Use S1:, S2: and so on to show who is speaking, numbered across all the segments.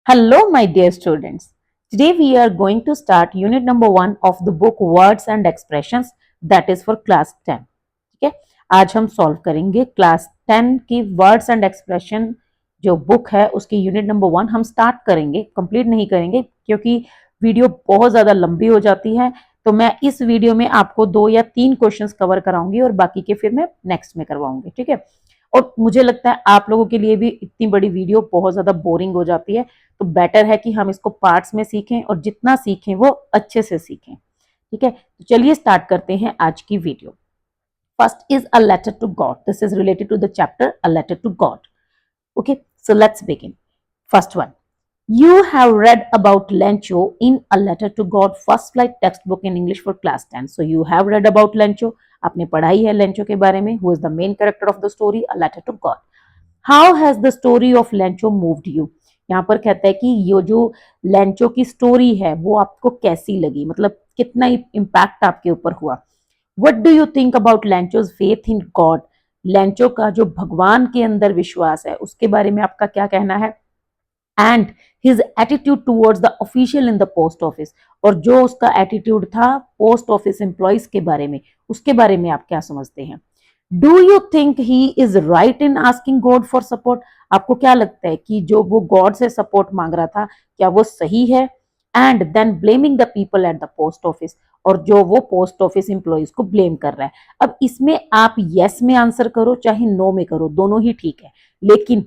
S1: Hello, my dear students. Today we are going to start unit number 1 of the book Words and Expressions that is for class 10. ठीक है, आज हम solve करेंगे class 10 की words and expression जो book है उसकी unit number 1 हम स्टार्ट करेंगे, कंप्लीट नहीं करेंगे क्योंकि वीडियो बहुत ज़्यादा लंबी हो जाती है। तो मैं इस वीडियो में आपको 2 या 3 क्वेश्चंस कवर कराऊंगी और बाकी के फिर मैं नेक्स्ट में करवाऊंगी। ठीक है, और मुझे लगता है आप लोगों के लिए भी इतनी बड़ी वीडियो बहुत ज़्यादा बोरिंग हो जाती है, तो बेटर है कि हम इसको पार्ट्स में सीखें और जितना सीखें वो अच्छे से सीखें। ठीक है, तो चलिए स्टार्ट करते हैं आज की video. First is a letter to God. This is related to the chapter a letter to God. Okay, so let's begin. First one, you have read about Lencho in A Letter to God, first flight textbook in English for class 10. So you have read about Lencho. आपने पढ़ाई है Lencho के बारे में, who is the main character of the story, A Letter to God. How has the story of Lencho moved you? यहाँ पर कहता है कि ये जो लेंचो की स्टोरी है वो आपको कैसी लगी, मतलब कितना इम्पैक्ट आपके ऊपर हुआ। What do you think about Lencho's faith in God? Lencho का जो भगवान के अंदर विश्वास है उसके बारे में आपका क्या कहना है? And his attitude towards the official in the post office, और जो उसका एटीट्यूड था पोस्ट ऑफिस एम्प्लॉयज के बारे में, उसके बारे में आप क्या समझते हैं? Do you think he is right in asking God for support? आपको क्या लगता है कि जो वो गॉड से सपोर्ट मांग रहा था क्या वो सही है? And then blaming the people at the post office, और जो वो पोस्ट ऑफिस एम्प्लॉयज को ब्लेम कर रहा है। अब इसमें आप यस में आंसर करो चाहे नो में करो, दोनों ही ठीक है, लेकिन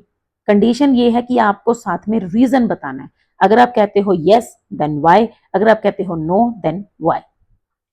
S1: कंडीशन ये है कि आपको साथ में रीजन बताना है। अगर आप कहते हो यस देन वाई, अगर आप कहते हो no then why.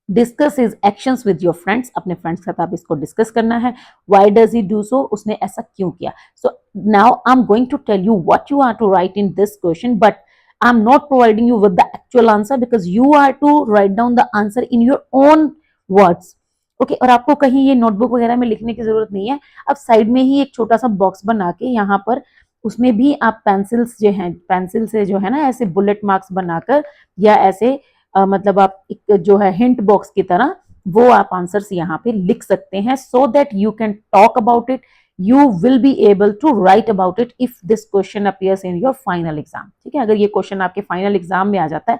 S1: Discuss is actions with your friends, अपने फ्रेंड्स के साथ आप इसको डिस्कस करना है। Why does he do so, उसने ऐसा क्यों किया। So now I am going to tell you what you are to write in this question, but I am not providing you with the actual answer because you are to write down the answer in your own words. Okay, और आपको कहीं ये notebook वगैरह में लिखने की जरूरत नहीं है। आप साइड में ही एक छोटा सा बॉक्स बना के यहाँ पर उसमें भी आप पेंसिल्स जो हैं, पेंसिल से जो है ना ऐसे बुलेट मार्क्स बनाकर या ऐसे मतलब आप एक जो है हिंट बॉक्स की तरह वो आप आंसर्स यहाँ पे लिख सकते हैं, so that you can talk about it, you will be able to write about it if this question appears in your final exam. ठीक है, अगर ये क्वेश्चन आपके फाइनल एग्जाम में आ जाता है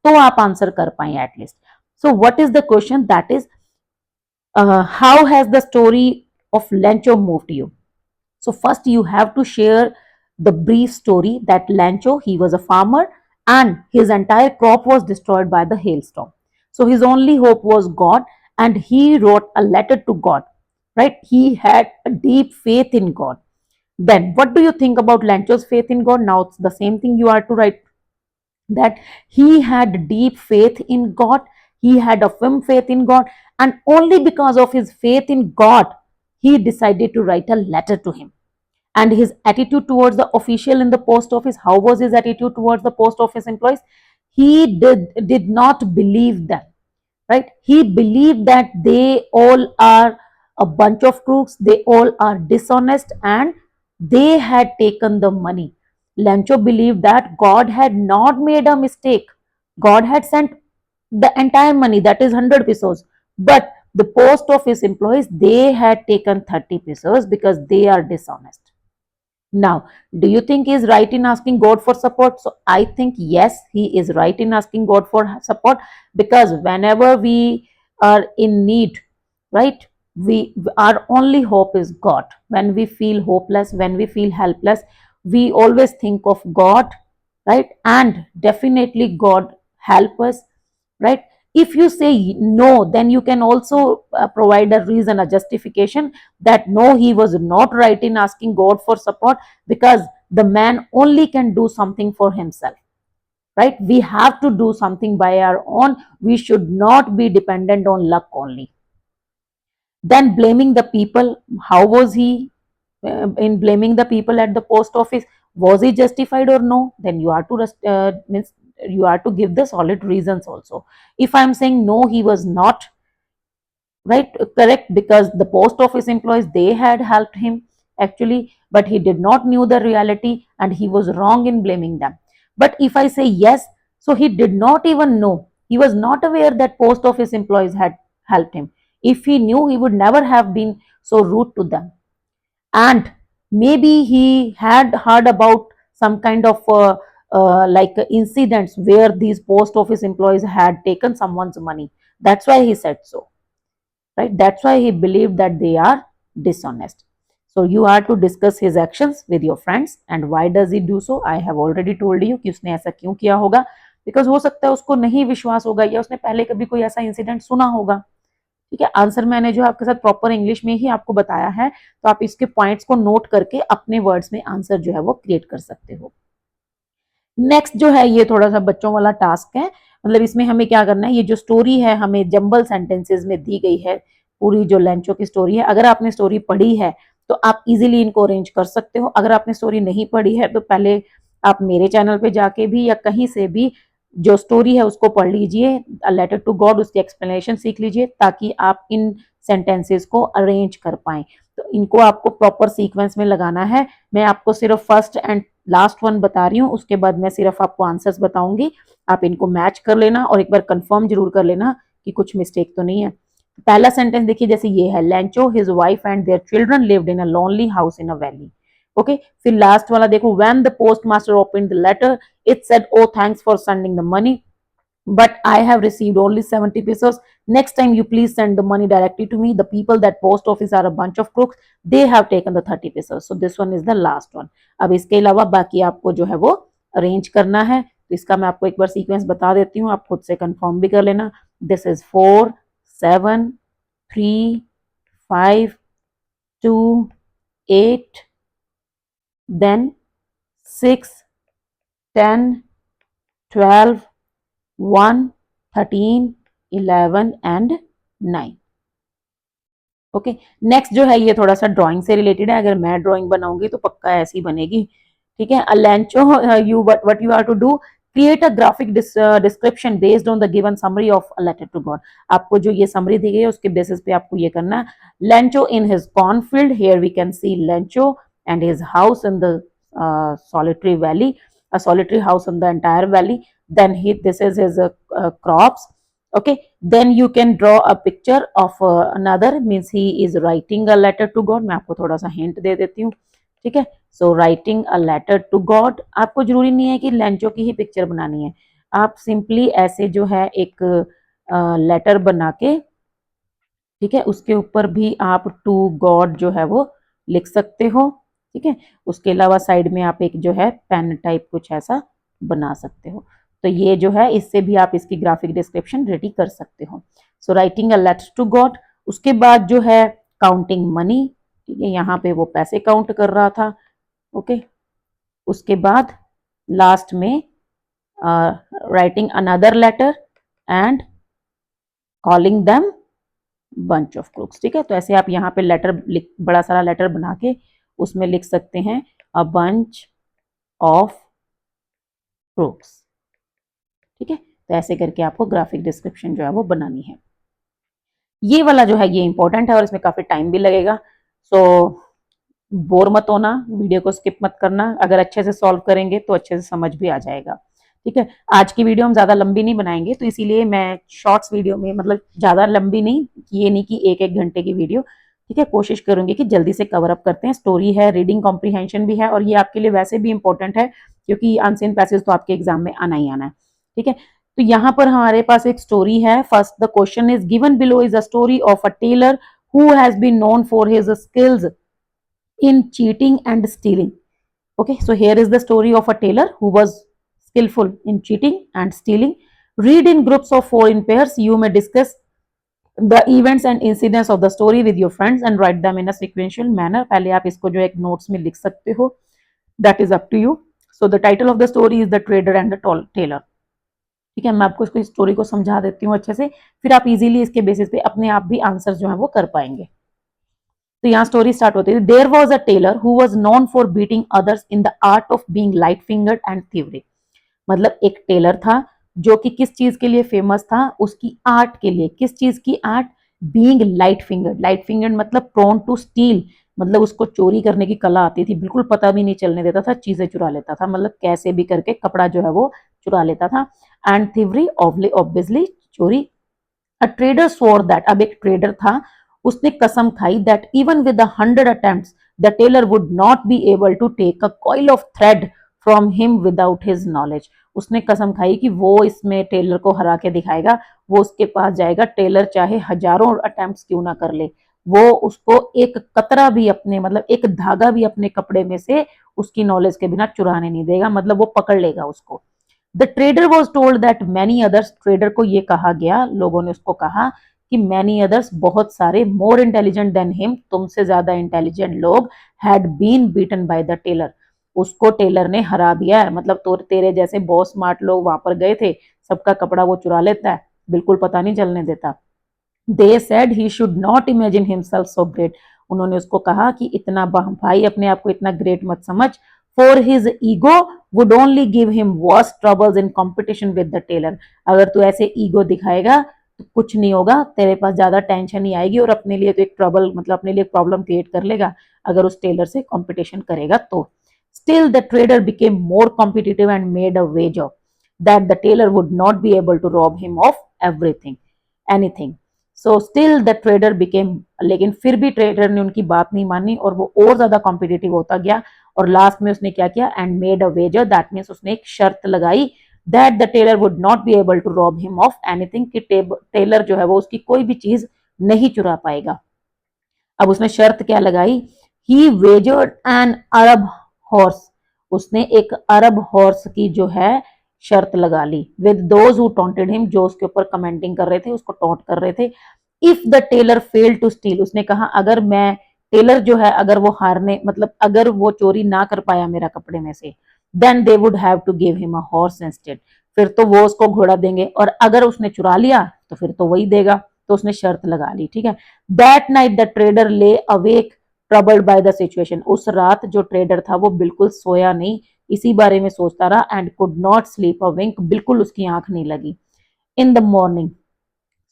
S1: तो आप आंसर कर पाए at least. So what is the question? That is how has the story of Lancho moved you? So first you have to share the brief story that Lancho, he was a farmer and his entire crop was destroyed by the hailstorm. So his only hope was God and he wrote a letter to God, right? He had a deep faith in God. Then what do you think about Lancho's faith in God? Now it's the same thing you are to write, that he had deep faith in God, he had a firm faith in God, and only because of his faith in God, he decided to write a letter to him. And his attitude towards the official in the post office, how was his attitude towards the post office employees? He did not believe them, right? He believed that they all are a bunch of crooks, they all are dishonest, and they had taken the money. Lancho believed that God had not made a mistake. God had sent the entire money, that is 100 pesos, but the post office employees, they had taken 30 pesos because they are dishonest. Now, do you think he is right in asking God for support? So I think yes, he is right in asking God for support, because whenever we are in need, right, we our only hope is God. When we feel hopeless, when we feel helpless, we always think of God, right? And definitely God help us, right? If you say no, then you can also provide a reason, a justification that no, he was not right in asking God for support because the man only can do something for himself, right? We have to do something by our own. We should not be dependent on luck only. Then blaming the people, how was he in blaming the people at the post office? Was he justified or no? Then you are to means you are to give the solid reasons also. If I am saying no, he was not, right, correct, because the post office employees, they had helped him actually, but he did not knew the reality and he was wrong in blaming them. But if I say yes, so he did not even know, he was not aware that post office employees had helped him. If he knew, he would never have been so rude to them. And maybe he had heard about some kind of like incidents where these post office employees had taken someone's money. That's why he said so, right? That's why he believed that they are dishonest. So you are to discuss his actions with your friends. And why does he do so? I have already told you कि उसने ऐसा क्यों किया होगा, because हो सकता है उसको नहीं विश्वास होगा या उसने पहले कभी कोई ऐसा इंसिडेंट सुना होगा। ठीक है, आंसर मैंने जो आपके साथ प्रॉपर इंग्लिश में ही आपको बताया है, तो आप इसके पॉइंट्स को नोट करके अपने वर्ड्स में आंसर जो है वो क्रिएट कर सकते हो। नेक्स्ट जो है ये थोड़ा सा बच्चों वाला टास्क है, मतलब इसमें हमें क्या करना है, ये जो स्टोरी है हमें जंबल सेंटेंसेस में दी गई है, पूरी जो लेंचो की स्टोरी है। अगर आपने स्टोरी पढ़ी है तो आप इजीली इनको अरेंज कर सकते हो। अगर आपने स्टोरी नहीं पढ़ी है तो पहले आप मेरे चैनल पे जाके भी या कहीं से भी जो स्टोरी है उसको पढ़ लीजिए, अ लेटर टू गॉड, उसकी एक्सप्लेनेशन सीख लीजिए, ताकि आप इन सेंटेंसेस को अरेंज कर पाए। तो इनको आपको प्रॉपर सीक्वेंस में लगाना है। मैं आपको सिर्फ फर्स्ट एंड लास्ट वन बता रही हूँ, उसके बाद मैं सिर्फ आपको आंसर्स बताऊंगी। आप इनको मैच कर लेना और एक बार कंफर्म जरूर कर लेना कि कुछ मिस्टेक तो नहीं है। पहला सेंटेंस देखिए, जैसे ये है, Lencho, his wife and their children lived in a lonely house in a valley. Okay, फिर लास्ट वाला देखो, when the post master opened the letter it said, oh thanks for sending the money, but I have received only 70 pesos. Next time you please send the money directly to me. The people that post office are a bunch of crooks. They have taken the 30 pesos. So this one is the last one. अब इसके अलावा बाकी आपको जो है वो arrange करना है। तो इसका मैं आपको एक बार सीक्वेंस बता देती हूँ, आप खुद से कंफर्म भी कर लेना। This is 4 7 3 5 2 8 then 6 10 12 1 13 11 and 9। Okay, next जो है ये थोड़ा सा ड्राइंग से रिलेटेड है। अगर मैं ड्राइंग बनाऊंगी तो पक्का ऐसी बनेगी। ठीक है, अलेंचो, you what you are to do, create a graphic description based on the given summary of a letter to God. आपको जो ये समरी दी गई है उसके बेसिस पे आपको ये करना है। Lencho in his cornfield, here we can see Lencho and his house in the solitary valley, a solitary house in the entire valley. Then this is his crops. Okay, then you can draw a picture of another, means he is writing a letter to God। मैं आपको थोड़ा सा hint दे देती हूँ। ठीक है, so writing a letter to God, आपको जरूरी नहीं है कि लेंचो की ही पिक्चर बनानी है। आप सिंपली ऐसे जो है एक लेटर बना के, ठीक है, उसके ऊपर भी आप टू गॉड जो है वो लिख सकते हो। ठीक है, उसके अलावा साइड में आप एक जो है पेन टाइप कुछ ऐसा बना सकते हो। तो ये जो है इससे भी आप इसकी ग्राफिक डिस्क्रिप्शन रेडी कर सकते हो। So writing a letter to God, उसके बाद जो है काउंटिंग मनी। ठीक है, यहाँ पे वो पैसे काउंट कर रहा था। ओके, उसके बाद लास्ट में writing another letter and calling them bunch of crooks. ठीक है, तो ऐसे आप यहाँ पे लेटर बड़ा सारा लेटर बना के उसमें लिख सकते हैं अ बंच ऑफ क्रूक्स। ठीक है, तो ऐसे करके आपको ग्राफिक डिस्क्रिप्शन जो है वो बनानी है। ये वाला जो है ये इंपॉर्टेंट है और इसमें काफी टाइम भी लगेगा। सो बोर मत होना, वीडियो को स्किप मत करना। अगर अच्छे से सॉल्व करेंगे तो अच्छे से समझ भी आ जाएगा। ठीक है, आज की वीडियो हम ज्यादा लंबी नहीं बनाएंगे, तो इसीलिए मैं शॉर्ट्स वीडियो में, मतलब ज्यादा लंबी नहीं, ये नहीं कि एक एक घंटे की वीडियो। ठीक है, कोशिश करूंगी कि जल्दी से कवर अप करते हैं। स्टोरी है, रीडिंग कॉम्प्रीहेंशन भी है, और ये आपके लिए वैसे भी इंपॉर्टेंट है क्योंकि अनसीन पैसेज तो आपके एग्जाम में आना ही आना है। ठीक है, तो यहाँ पर हमारे पास एक स्टोरी है। First the question is given below is a story of a tailor who has been known for his skills in cheating and stealing. Okay, so here is the story of a tailor who was skillful in cheating and stealing. Read in groups of 4 in pairs. You may discuss the events and incidents of the story with your friends and write them in a sequential manner. पहले आप इसको जो एक notes में लिख सकते हो, that is up to you. So the title of the story is The Trader and the Tailor. ठीक है, मैं आपको इसको स्टोरी को समझा देती हूँ अच्छे से, फिर आप इजीली इसके बेसिस पे अपने आप भी आंसर जो है वो कर पाएंगे। तो यहाँ स्टोरी स्टार्ट होती है। There was a tailor who was known for beating others in the art of being light fingered and thievery. मतलब एक टेलर था जो कि किस चीज के लिए फेमस था, उसकी आर्ट के लिए। किस चीज की art? Being light fingered. Light fingered मतलब प्रोन टू स्टील, मतलब उसको चोरी करने की कला आती थी, बिल्कुल पता भी नहीं चलने देता था, चीजें चुरा लेता था, मतलब कैसे भी करके कपड़ा जो है वो चुरा लेता था। एंड थीवरी ऑब्वियसली चोरी। अ ट्रेडर स्वोर दैट, अब एक ट्रेडर था, उसने कसम खाई that even with 100 attempts the tailor would not be able to take a coil of thread from him without his knowledge. उसने कसम खाई कि वो इसमें टेलर को हरा के दिखाएगा, वो उसके पास जाएगा, टेलर चाहे हजारों अटेम्प्ट्स क्यों ना कर ले, वो उसको एक कतरा भी अपने मतलब एक धागा भी अपने कपड़े में से उसकी नॉलेज के बिना चुराने नहीं देगा, मतलब वो पकड़ लेगा उसको। The trader was told that many others, trader को ये कहा गया, लोगों ने उसको कहा कि मैनी अदर्स, बहुत सारे, मोर इंटेलिजेंट देन हिम, तुमसे ज्यादा इंटेलिजेंट लोग, had been beaten by the tailor, उसको टेलर ने हरा दिया है। मतलब तो तेरे जैसे बहुत स्मार्ट लोग वहां पर गए थे, सबका कपड़ा वो चुरा लेता है, बिल्कुल पता नहीं चलने देता। They said he should not imagine himself so great, उन्होंने उसको कहा कि इतना भाई अपने आप को इतना ग्रेट मत समझ, for his ego would only give him worse troubles in competition with the tailor, अगर तू ऐसे ईगो दिखाएगा तो कुछ नहीं होगा, तेरे पास ज्यादा टेंशन नहीं आएगी और अपने लिए तो एक ट्रबल मतलब अपने लिए प्रॉब्लम क्रिएट कर लेगा अगर उस टेलर से कंपटीशन करेगा तो। Still, the trader became more competitive and made a wager that the tailor would not be able to rob him of anything. So still the trader became, लेकिन फिर भी ट्रेडर ने उनकी बात नहीं मानी और वो और ज्यादा कॉम्पिटिटिव होता गया और लास्ट में उसने क्या किया, and made a wager, that means उसने एक शर्त लगाई, that the tailor would not be able to rob him of anything, कि टेलर जो है वो उसकी कोई भी चीज नहीं चुरा पाएगा। अब उसने शर्त क्या लगाई, ही वेजर्ड एन अरब हॉर्स, उसने एक अरब हॉर्स की जो है शर्त लगा ली, with those who taunted him, जो उसके ऊपर कमेंटिंग कर रहे थे, उसको टॉन्ट कर रहे थे। If the tailor fail to steal, उसने कहा अगर मैं टेलर जो है अगर वो हारने मतलब अगर वो चोरी ना कर पाया मेरा कपड़े में से, then they would have to give him a horse instead, फिर तो वो उसको घोड़ा देंगे, और अगर उसने चुरा लिया तो फिर तो वही देगा, तो उसने शर्त लगा ली, ठीक है। दैट नाइट द ट्रेडर ले awake troubled by the situation, उस रात जो ट्रेडर था वो बिल्कुल सोया नहीं, इसी बारे में सोचता रहा, and could not sleep a wink, बिल्कुल उसकी आंख नहीं लगी। इन द मॉर्निंग,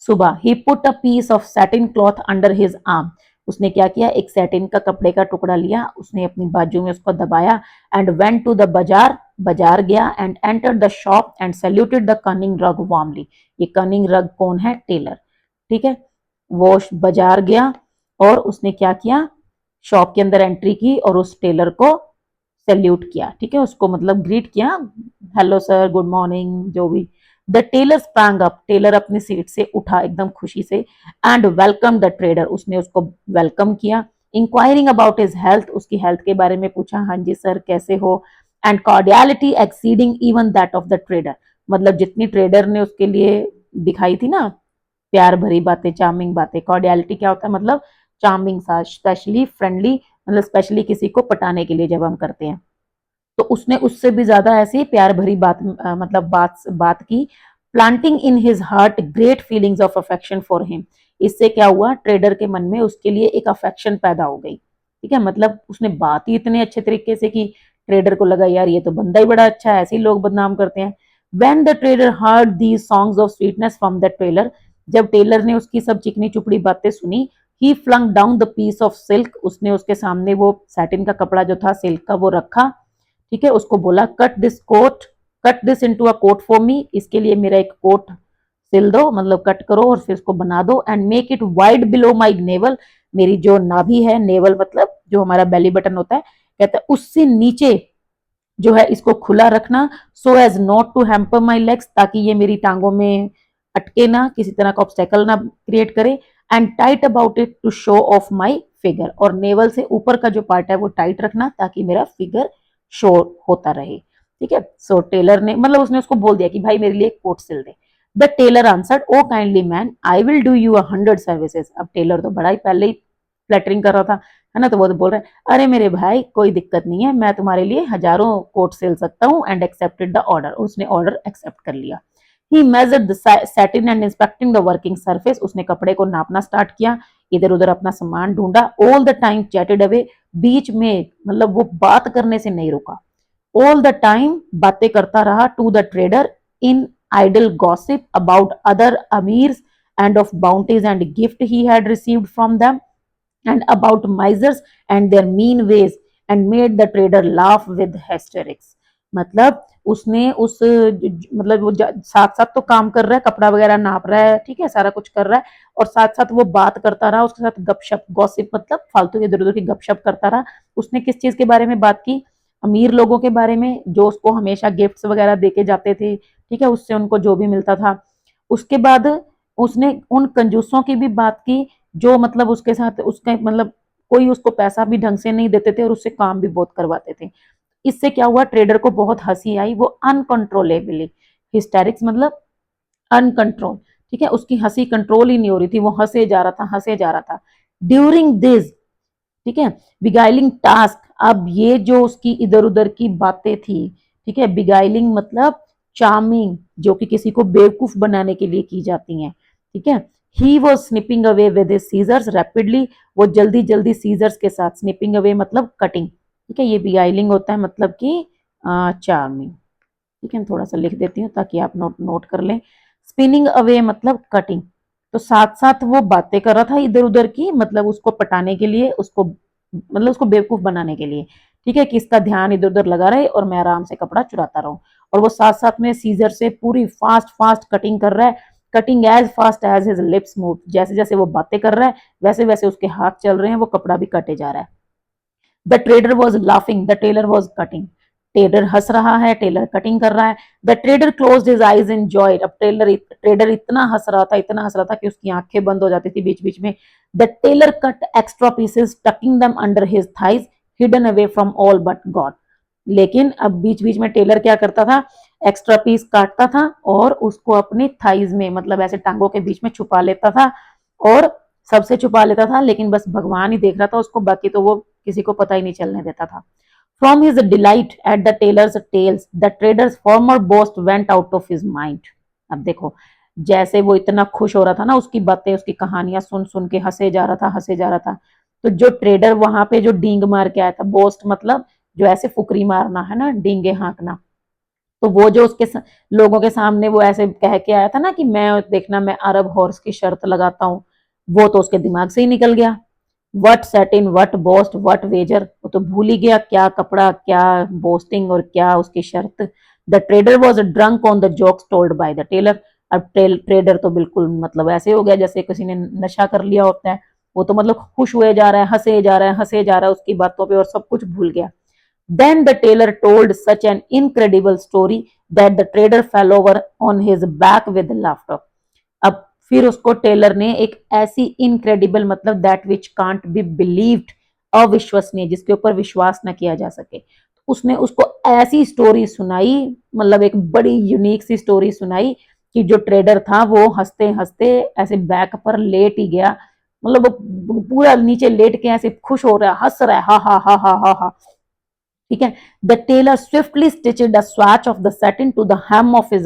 S1: सुबह, he put a piece of satin cloth under his arm, उसने क्या किया, एक सैटिन का कपड़े का टुकड़ा लिया, उसने अपनी बाजू में उसको दबाया, एंड वेंट टू द बाजार, बाजार गया, and enter the shop and saluted the cunning रग वार्मली, ये कनिंग रग कौन है, टेलर, ठीक है। वो बाजार गया और उसने क्या किया, शॉप के अंदर एंट्री की और उस टेलर को सैल्यूट किया, ठीक है, उसको मतलब ग्रीट किया, हेलो सर, गुड मॉर्निंग, जो भी। The tailor sprang up, tailor अपनी सीट से उठा एकदम खुशी से, एंड वेलकम द ट्रेडर, उसने उसको वेलकम किया, इंक्वायरिंग अबाउट हिज हेल्थ, उसकी हेल्थ के बारे में पूछा, हाँ जी सर कैसे हो, and cordiality exceeding even that of the trader, मतलब जितनी ट्रेडर ने उसके लिए दिखाई थी ना प्यार भरी बातें, चार्मिंग बातें, कॉर्डियलिटी क्या होता है, मतलब चार्मिंग सा, स्पेशली फ्रेंडली, मतलब स्पेशली किसी को पटाने के लिए जब हम करते हैं, तो उसने उससे भी ज्यादा ऐसी प्यार भरी बात मतलब बात की, planting in his heart great feelings of affection for him, इससे क्या हुआ, ट्रेडर के मन में उसके लिए एक अफेक्शन पैदा हो गई, ठीक है, मतलब उसने बात ही इतने अच्छे तरीके से की, ट्रेडर को लगा यार ये तो बंदा ही बड़ा अच्छा है, ऐसे ही लोग बदनाम करते हैं। When the trader heard these songs of sweetness from the tailor, जब टेलर ने उसकी सब चिकनी चुपड़ी बातें सुनी, he flung down the piece of silk, उसने उसके सामने वो सैटिन का कपड़ा जो था सिल्क का वो रखा, ठीक है, उसको बोला cut this into a coat for me, इसके लिए मेरा एक कोट सिल दो, मतलब कट करो और फिर इसको बना दो, and make it wide below my naval, मेरी जो नाभि है, नेवल मतलब जो हमारा बेली बटन होता है, कहता है उससे नीचे जो है इसको खुला रखना, so as not to hamper my legs, ताकि ये मेरी टांगों में अटके ना, किसी तरह का ऑब्स्टेकल ना क्रिएट करे, and tight about it to show off my figure, और नेवल से ऊपर का जो पार्ट है वो टाइट रखना ताकि मेरा फिगर शो होता रहे, ठीक है। सो टेलर ने मतलब उसने उसको बोल दिया कि भाई मेरे लिए एक कोट सिल दे। The tailor answered, O kindly man, I will do you 100 services, अब टेलर तो बड़ा ही पहले ही फ्लैटरिंग कर रहा था, है ना, तो वो तो बोल रहे हैं अरे मेरे भाई कोई दिक्कत नहीं है, मैं तुम्हारे लिए हजारों कोट सिल सकता हूँ, एंड एक्सेप्टेड द ऑर्डर, उसने ऑर्डर एक्सेप्ट कर लिया। He measured the satin and inspecting the working surface, उसने कपड़े को नापना स्टार्ट किया, इधर उधर अपना सामान ढूंढा, all the time chatted away, बीच में मतलब वो बात करने से नहीं रुका, ऑल द टाइम बातें करता रहा, to the trader in idle gossip about other amirs and of bounties and gift he had received from them and about misers and their mean ways and made the trader laugh with hysterics, मतलब उसने उस मतलब वो साथ साथ तो काम कर रहा है, कपड़ा वगैरह नाप रहा है, ठीक है, सारा कुछ कर रहा है, और साथ साथ वो बात करता रहा, उसके साथ गपशप, गॉसिप मतलब फालतू इधर उधर की गपशप करता रहा। उसने किस चीज के बारे में बात की, अमीर लोगों के बारे में जो उसको हमेशा गिफ्ट्स वगैरह देके जाते थे, ठीक है, उससे उनको जो भी मिलता था। उसके बाद उसने उन कंजूसों की भी बात की जो मतलब उसके साथ उसके मतलब कोई उसको पैसा भी ढंग से नहीं देते थे और उससे काम भी बहुत करवाते थे। इससे क्या हुआ, ट्रेडर को बहुत हंसी आई, वो अनकंट्रोलेबली हिस्टेरिक्स मतलब अनकंट्रोल, ठीक है, उसकी हंसी कंट्रोल ही नहीं हो रही थी, वो हंसे जा रहा था, हंसे जा रहा था। ड्यूरिंग दिस, ठीक है, बिगाइलिंग टास्क, अब ये जो उसकी इधर उधर की बातें थी, ठीक है, बिगाइलिंग मतलब चार्मिंग, जो कि किसी को बेवकूफ बनाने के लिए की जाती हैं, ठीक है। He was snipping away with his scissors rapidly, वो जल्दी जल्दी सीजर्स के साथ, स्निपिंग अवे मतलब कटिंग, ठीक है, ये बिगाइलिंग होता है मतलब कि चार्मिंग, ठीक है, थोड़ा सा लिख देती हूँ ताकि आप नोट नोट कर लें। स्पिनिंग अवे मतलब कटिंग, तो साथ साथ वो बातें कर रहा था इधर उधर की, मतलब उसको पटाने के लिए, उसको मतलब उसको बेवकूफ बनाने के लिए, ठीक है, कि इसका ध्यान इधर उधर लगा रहे और मैं आराम से कपड़ा चुराता रहूं। और वो साथ साथ में सीजर से पूरी फास्ट फास्ट कटिंग कर रहा है, cutting as fast as his lips move, जैसे जैसे वो बातें कर रहा है वैसे वैसे उसके हाथ चल रहे हैं, वो कपड़ा भी कटे जा रहा है। The trader was laughing, the tailor was cutting, trader हंस रहा है, टेलर कटिंग कर रहा है। The trader closed his eyes in joy, अब ट्रेडर इतना हंस रहा था, इतना हंस रहा था कि उसकी आंखें बंद हो जाती थी बीच बीच में। The tailor cut extra pieces tucking them under his thighs hidden away from all but God, लेकिन अब बीच बीच में टेलर क्या करता था, एक्स्ट्रा पीस काटता था और उसको अपनी थाइज में मतलब ऐसे टांगों के बीच में छुपा लेता था, और सबसे छुपा लेता था, लेकिन बस भगवान ही देख रहा था उसको, बाकी तो वो किसी को पता ही नहीं चलने देता था। From his delight at the tailor's tales the trader's former boast went out of his mind. अब देखो, जैसे वो इतना खुश हो रहा था ना, उसकी बातें उसकी कहानियां सुन सुन के हंसे जा रहा था, हंसे जा रहा था। तो जो ट्रेडर वहां पे जो डींग मार के आया था, बोस्ट मतलब जो ऐसे फुकरी मारना है ना, डींगे हाँकना, तो वो जो उसके लोगों के सामने वो ऐसे कह के आया था ना कि मैं देखना मैं अरब हॉर्स की शर्त लगाता हूँ, वो तो उसके दिमाग से ही निकल गया। What satin what boast what wager, वो तो भूल ही गया क्या कपड़ा क्या बोस्टिंग और क्या उसकी शर्त। The trader was drunk on the jokes told by the tailor, अब ट्रेडर तो बिल्कुल मतलब ऐसे हो गया जैसे किसी ने नशा कर लिया होता है, वो तो मतलब खुश हुए जा रहा है, हंसे जा रहा है, हंसे जा रहा है उसकी बातों पे और सब कुछ भूल गया। Then the tailor told such an incredible story that the trader fell over on his back with laughter. अब फिर उसको टेलर ने एक ऐसी इनक्रेडिबल मतलब that which can't be believed, अविश्वसनीय, जिसके ऊपर विश्वास न किया जा सके, तो उसने उसको ऐसी स्टोरी सुनाई, मतलब एक बड़ी यूनिक सी स्टोरी सुनाई कि जो ट्रेडर था वो हंसते हंसते ऐसे बैक पर लेट ही गया, मतलब वो पूरा नीचे लेट के ऐसे खुश हो रहा है, हंस रहा है, हा हा हा हा हा हा, ठीक है। The tailor swiftly stitched a swatch of the satin to the hem of his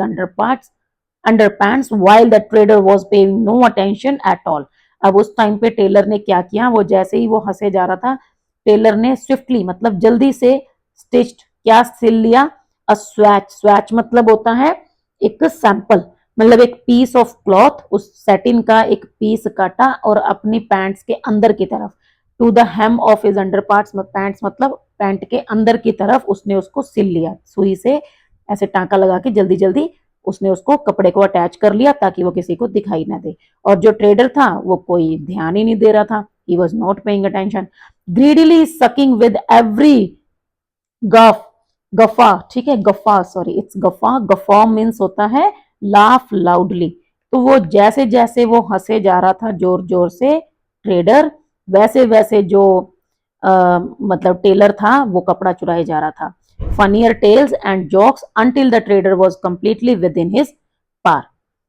S1: underpants while the trader was paying no attention at all. अब उस टाइम पे टेलर ने क्या किया, वो जैसे ही वो हंसे जा रहा था, टेलर ने स्विफ्टली मतलब जल्दी से स्टिच्ड क्या सिल लिया, अ स्वैच, स्वैच मतलब होता है एक सैंपल, मतलब एक पीस ऑफ क्लॉथ, उस सेटिन का एक पीस काटा और अपनी पैंट्स के अंदर की तरफ, to the hem of his under parts, pants मतलब पैंट के अंदर की तरफ उसने उसको सिल लिया, सुई से ऐसे टांका लगा के जल्दी जल्दी उसने उसको कपड़े को अटैच कर लिया ताकि वो किसी को दिखाई ना दे। और जो ट्रेडर था वो कोई ध्यान ही नहीं दे रहा था, he was not paying attention, greedily sucking with every गफ, गफा, ठीक है, गफा सॉरी इट्स गफा, गफा मीन्स होता है लाफ लाउडली, तो वो जैसे जैसे वो हंसे जा रहा था जोर जोर से ट्रेडर, वैसे वैसे जो मतलब टेलर था वो कपड़ा चुराए जा रहा था। Funnier tales and jokes until the trader was completely within his par,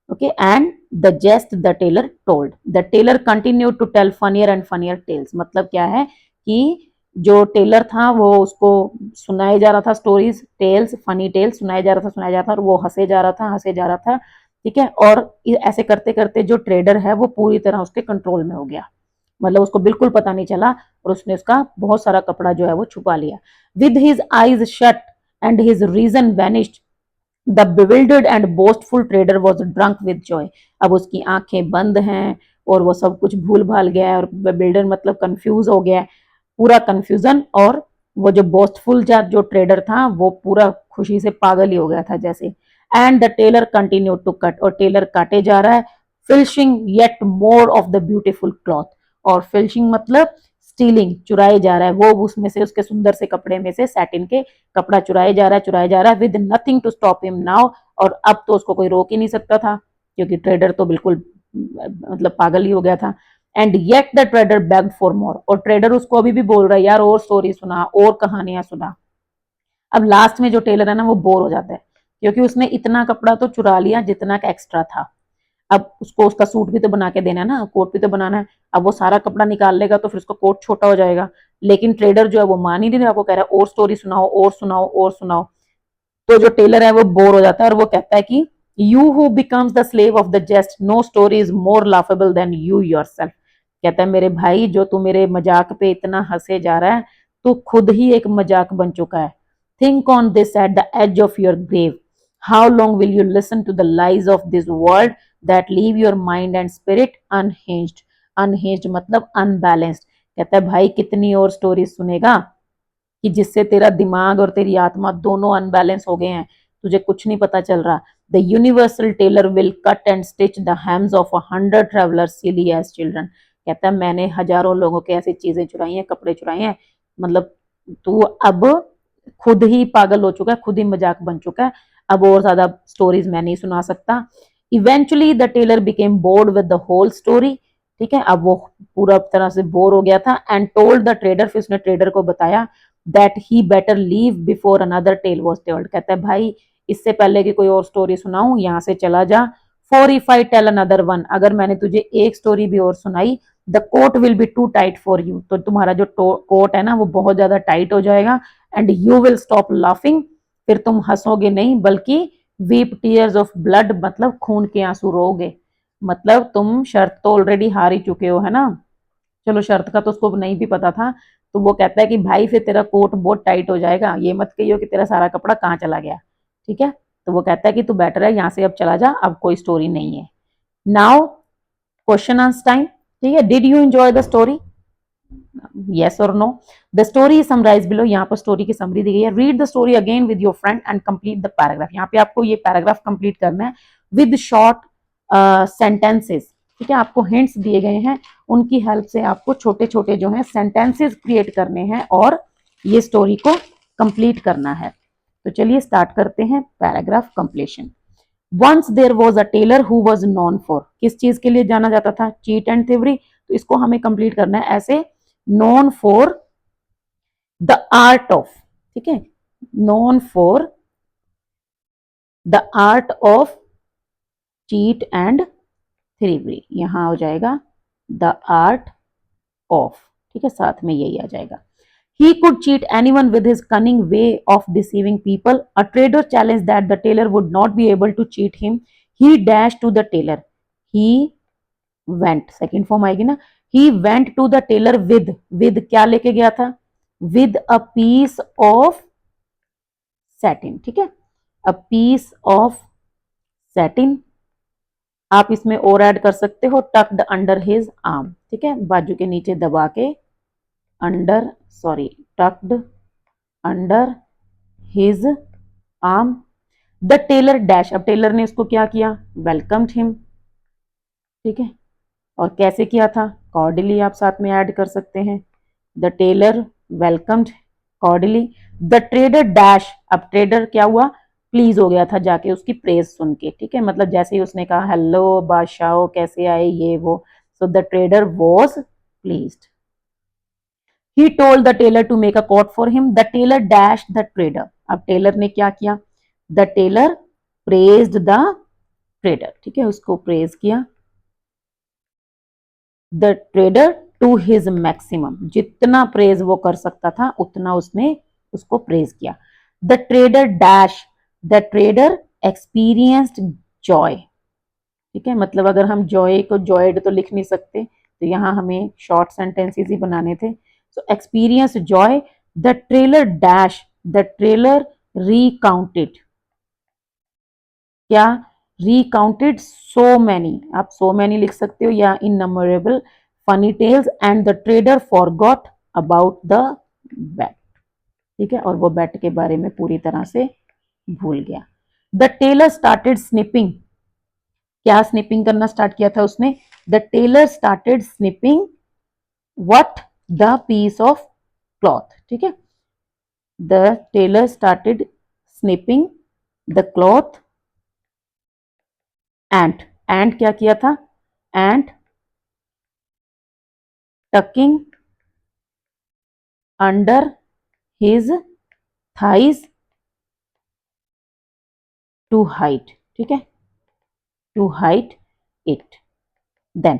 S1: okay, and the jest the tailor told, the tailor continued to tell funnier and funnier tales, मतलब क्या है कि जो टेलर था वो उसको सुनाए जा रहा था स्टोरीज, टेल्स फनी टेल्स सुनाया जा रहा था, सुनाया जा रहा था, और वो हंसे जा रहा था, हंसे जा रहा था, ठीक है। और ऐसे करते करते जो ट्रेडर है वो पूरी तरह उसके कंट्रोल में हो गया, मतलब उसको बिल्कुल पता नहीं चला और उसने उसका बहुत सारा कपड़ा जो है वो छुपा लिया। With his eyes shut and his reason vanished, the bewildered and boastful trader was drunk with joy, अब उसकी आंखें बंद हैं और वो सब कुछ भूल भाल गया है, और बिल्डर मतलब कंफ्यूज हो गया है, पूरा कंफ्यूजन, और वो जो बोस्टफुल जो ट्रेडर था वो पूरा खुशी से पागल ही हो गया था जैसे। And the tailor continue to cut, और टेलर काटे जा रहा है, finishing yet more of the beautiful cloth, और फिनिशिंग मतलब स्टीलिंग, चुराए जा रहा है, वो उसमें से उसके सुंदर से कपड़े में से सैटिन के कपड़ा चुराए जा रहा है, चुराया जा रहा है, with nothing to stop him now. और अब तो उसको कोई रोक ही नहीं सकता था, क्योंकि ट्रेडर तो बिल्कुल मतलब पागल ही हो गया था। And yet the trader bagged for more, और ट्रेडर उसको अभी भी बोल रहा है, यार और स्टोरी सुना, और कहानियां सुना। अब लास्ट में जो टेलर है ना, वो बोर हो जाता है, क्योंकि उसने इतना कपड़ा तो चुरा लिया जितना का एक्स्ट्रा था। अब उसको उसका सूट भी तो बना के देना है ना, कोट भी तो बनाना है। अब वो सारा कपड़ा निकाल लेगा तो फिर उसका कोट छोटा हो जाएगा। लेकिन ट्रेडर जो है वो मान ही नहीं रहा, वो कह रहा है और स्टोरी सुनाओ, और सुनाओ, और सुनाओ। तो जो टेलर है वो बोर हो जाता है, और वो कहता है कि you who becomes the slave of the jest, no story is more laughable than you yourself. कहता है मेरे भाई, जो तू मेरे मजाक पे इतना हंसे जा रहा है, तू खुद ही एक मजाक बन चुका है। Think on this at the edge of your grave, how long will you listen to the lies of this world that leave your mind and spirit unhinged. Unhinged मतलब अनबैलेंस्ड। कहता है भाई कितनी और स्टोरी सुनेगा कि जिससे तेरा दिमाग और तेरी आत्मा दोनों अनबैलेंस हो गए हैं, तुझे कुछ नहीं पता चल रहा। The universal tailor will cut and stitch the hems of 100 travellers silly as children. कहता है मैंने हजारों लोगों के ऐसी चीजें चुराई हैं, कपड़े चुराए हैं, मतलब तू अब खुद ही पागल हो चुका है, खुद ही मजाक बन चुका है, अब और ज्यादा स्टोरीज मैं नहीं सुना सकता। Eventually the tailor became bored with the whole story. ठीक है, अब वो पूरा तरह से बोर हो गया था। एंड टोल्ड द ट्रेडर, फिर उसने ट्रेडर को बताया that he better leave before another tale was told. कहता है भाई इससे पहले कि कोई और स्टोरी सुनाऊं, यहाँ से चला जा। For if I tell another one, अगर मैंने तुझे एक स्टोरी भी और सुनाई, the coat will be too tight for you, तो तुम्हारा जो कोट है ना वो बहुत ज्यादा टाइट हो जाएगा। And you will stop laughing, फिर तुम हंसोगे नहीं बल्कि वीप टीयर्स ऑफ ब्लड, मतलब खून के आंसू रोगे। मतलब तुम शर्त तो ऑलरेडी हार ही चुके हो, है ना। चलो शर्त का तो उसको नहीं भी पता था। तो वो कहता है कि भाई फिर तेरा कोट बहुत टाइट हो जाएगा, ये मत कहियो कि तेरा सारा कपड़ा कहाँ चला गया। ठीक है, तो वो कहता है कि तू बेटर है यहाँ से अब चला जा, अब कोई स्टोरी नहीं है। Now question answer time. ठीक है, did you enjoy the story, yes or no? The story is summarized below। यहाँ पर स्टोरी की समरी दी गई है। Read the story again with your friend and complete the paragraph. यहाँ पे आपको ये पैराग्राफ कंप्लीट करना है विद शॉर्ट सेंटेंसेस। ठीक है, आपको हिंट्स दिए गए हैं, उनकी हेल्प से आपको छोटे छोटे जो है सेंटेंसेस क्रिएट करने हैं और ये स्टोरी को कंप्लीट करना है। तो चलिए स्टार्ट करते हैं paragraph completion. Once there was a tailor who was known for, किस चीज के लिए जाना जाता था, चीट एंड थिवरी। तो इसको हमें कंप्लीट करना है ऐसे, known for the art of, ठीक है, known for the art of cheat and thievery, यहां हो जाएगा the art of। ठीक है, साथ में यही आ जाएगा। He could cheat anyone with his cunning way of deceiving people. A trader challenged that the tailor would not be able to cheat him. He dashed to the tailor. He went, second form आएगी ना। He went to the tailor with क्या लेके गया था, with a piece of satin। ठीक है, a piece of satin। आप इसमें और ऐड कर सकते हो tucked under his arm। ठीक है, बाजू के नीचे दबा के, under sorry tucked under his arm। The tailor dash, अब टेलर ने इसको क्या किया, वेलकम्ड हिम। ठीक है, और कैसे किया था, कॉर्डिली आप साथ में ऐड कर सकते हैं। The tailor welcomed cordially. The trader dash, अब ट्रेडर क्या हुआ, प्लीज हो गया था जाके उसकी प्रेज सुन के। ठीक है, मतलब जैसे ही उसने कहा हेलो बादशाह कैसे आए ये वो, so the trader was pleased. He told the tailor to make a coat for him. The tailor dash the trader, अब टेलर ने क्या किया, the tailor praised the trader. ठीक है, उसको प्रेज किया। The trader to his maximum, जितना praise वो कर सकता था उतना उसने उसको प्रेज किया। The trader dash, the trader experienced joy. ठीक है, मतलब अगर हम जॉय को जॉयड तो लिख नहीं सकते, तो यहाँ हमें शॉर्ट सेंटेंसेस ही बनाने थे। So experience joy. The trailer dash, the trailer recounted, क्या, रिकाउंटेड सो मैनी, आप सो मैनी लिख सकते हो या innumerable funny tales. And the trader forgot about the bet. ठीक है, और वो बेट के बारे में पूरी तरह से भूल गया। द टेलर स्टार्टेड स्निपिंग, क्या स्निपिंग करना स्टार्ट किया था उसने, the tailor started snipping what, the piece of cloth, ठीक है। The tailor started snipping the cloth and क्या किया था, and tucking under his thighs to hide, ठीक है, to hide it. Then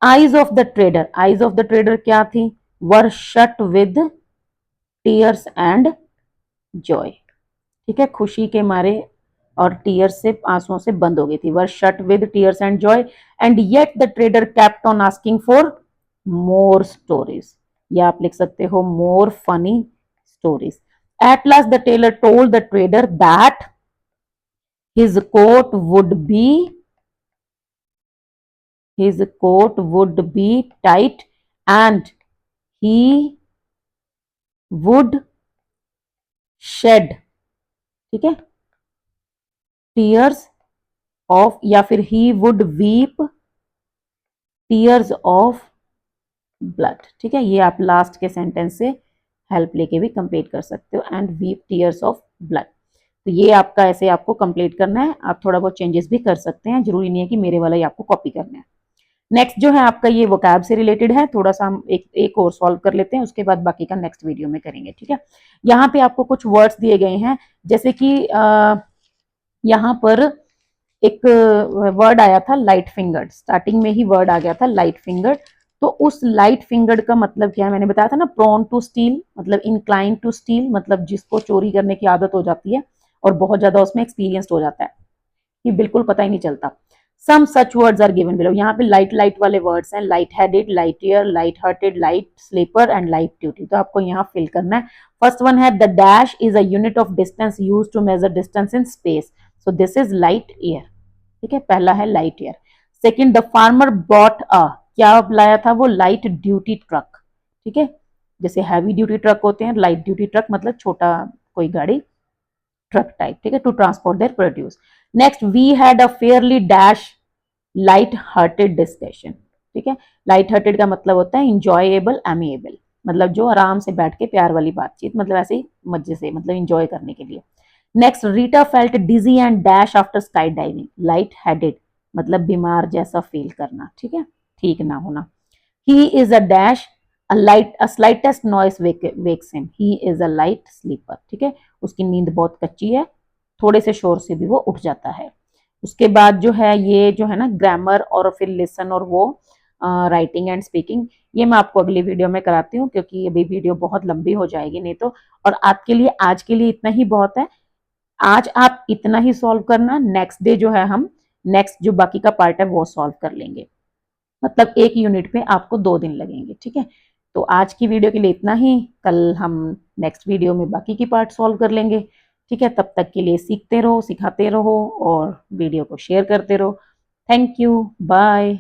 S1: eyes of the trader, eyes of the trader क्या थी, were shut with tears and joy, ठीक है, खुशी के मारे और टीयर्स से, आंसुओं से बंद हो गई थी, were shut with tears and joy and yet the trader kept on asking for more stories, या आप लिख सकते हो more funny stories. At last the tailor told the trader that his coat would be his coat would be tight and he would shed, ठीक है, tears of, या फिर he would weep tears of blood, ठीक है, ये आप last के sentence से हेल्प लेके भी कंप्लीट कर सकते हो, and weep tears of blood. तो ये आपका ऐसे आपको कंप्लीट करना है, आप थोड़ा बहुत चेंजेस भी कर सकते हैं, जरूरी नहीं है कि मेरे वाला ही आपको कॉपी करना है। नेक्स्ट जो है आपका ये वोकैब से रिलेटेड है, थोड़ा सा हम एक और सॉल्व कर लेते हैं, उसके बाद बाकी का नेक्स्ट वीडियो में करेंगे, ठीक है। यहाँ पे आपको कुछ वर्ड्स दिए गए हैं, जैसे कि यहाँ पर एक वर्ड आया था लाइट फिंगर्ड, स्टार्टिंग में ही वर्ड आ गया था लाइट फिंगर्ड। तो उस लाइट फिंगर्ड का मतलब क्या है, मैंने बताया था ना, प्रोन टू स्टील मतलब इंक्लाइन टू स्टील, मतलब जिसको चोरी करने की आदत हो जाती है और बहुत ज्यादा उसमें एक्सपीरियंस्ड हो जाता है, कि बिल्कुल पता ही नहीं चलता। Some such words are given below, यहाँ पे लाइट लाइट वाले वर्ड्स हैं, light headed, light year, light hearted, light sleeper and light duty. तो आपको यहाँ फिल करना है। फर्स्ट वन है the dash is a unit of distance use to measure distance in space, so this is light year, ठीक है, पहला है light year. Second, the farmer bought a, क्या लाया था वो, लाइट ड्यूटी ट्रक, ठीक है, जैसे हैवी ड्यूटी ट्रक होते हैं, लाइट ड्यूटी ट्रक मतलब छोटा कोई गाड़ी, ट्रक टाइप, ठीक है, to transport their produce. Next, we had a fairly dash light hearted discussion, ठीक है, लाइट हार्टेड का मतलब होता है इंजॉयबल, एमिएबल, मतलब जो आराम से बैठ के प्यार वाली बातचीत, मतलब ऐसे ही मजे से, मतलब इंजॉय करने के लिए। Next, Rita felt dizzy and dash after skydiving, light headed मतलब बीमार जैसा फील करना, ठीक है, ठीक ना होना। He is a dash a slightest noise wakes him, he is a light sleeper, ठीक है, उसकी नींद बहुत कच्ची है, थोड़े से शोर से भी वो उठ जाता है। उसके बाद जो है ये जो है ना ग्रामर और फिर लिसन और वो राइटिंग एंड स्पीकिंग, ये मैं आपको अगली वीडियो में कराती हूँ, क्योंकि अभी वीडियो बहुत लंबी हो जाएगी नहीं तो। और आपके लिए आज के लिए इतना ही बहुत है, आज आप इतना ही सॉल्व करना, नेक्स्ट डे जो है हम नेक्स्ट जो बाकी का पार्ट है वो सॉल्व कर लेंगे, मतलब एक यूनिट पे आपको 2 दिन लगेंगे, ठीक है। तो आज की वीडियो के लिए इतना ही, कल हम नेक्स्ट वीडियो में बाकी की पार्ट सॉल्व कर लेंगे, ठीक है। तब तक के लिए सीखते रहो, सिखाते रहो और वीडियो को शेयर करते रहो। Thank you, bye.